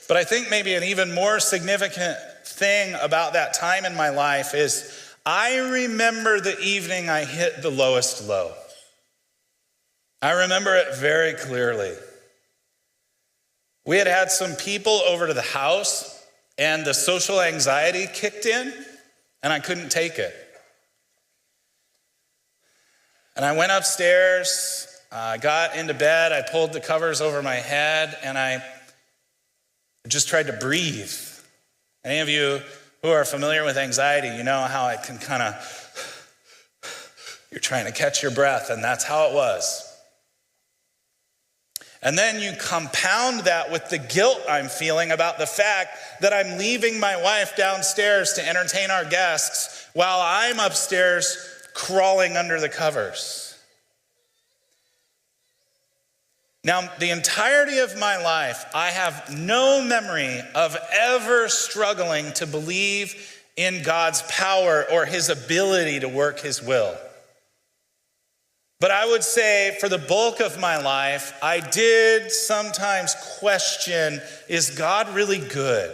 But I think maybe an even more significant thing about that time in my life is I remember the evening I hit the lowest low. I remember it very clearly. We had some people over to the house, and the social anxiety kicked in, and I couldn't take it. And I went upstairs, I got into bed, I pulled the covers over my head, and I just tried to breathe. Any of you who are familiar with anxiety, you know how it can kind of, you're trying to catch your breath, and that's how it was. And then you compound that with the guilt I'm feeling about the fact that I'm leaving my wife downstairs to entertain our guests while I'm upstairs crawling under the covers. Now, the entirety of my life, I have no memory of ever struggling to believe in God's power or his ability to work his will. But I would say for the bulk of my life, I did sometimes question, is God really good?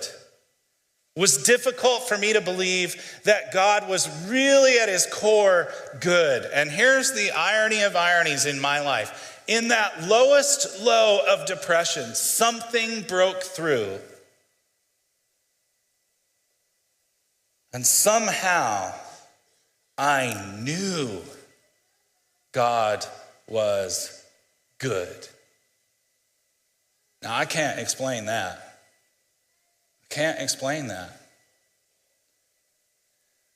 It was difficult for me to believe that God was really at his core good. And here's the irony of ironies in my life. In that lowest low of depression, something broke through. And somehow I knew God was good. Now, I can't explain that. I can't explain that.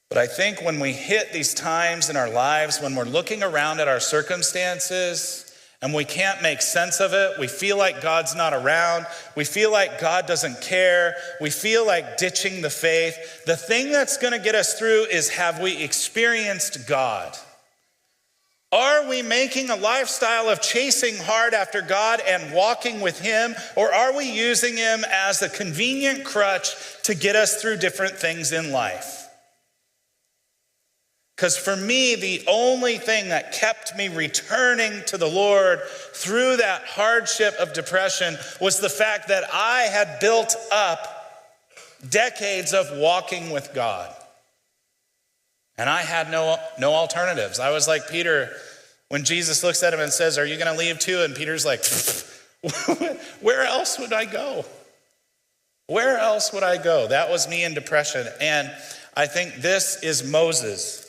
But I think when we hit these times in our lives, when we're looking around at our circumstances and we can't make sense of it, we feel like God's not around, we feel like God doesn't care, we feel like ditching the faith, the thing that's going to get us through is, have we experienced God? Are we making a lifestyle of chasing hard after God and walking with him, or are we using him as a convenient crutch to get us through different things in life? Because for me, the only thing that kept me returning to the Lord through that hardship of depression was the fact that I had built up decades of walking with God. And I had no alternatives. I was like Peter when Jesus looks at him and says, "Are you going to leave too?" And Peter's like, where else would I go? Where else would I go? That was me in depression. And I think this is Moses.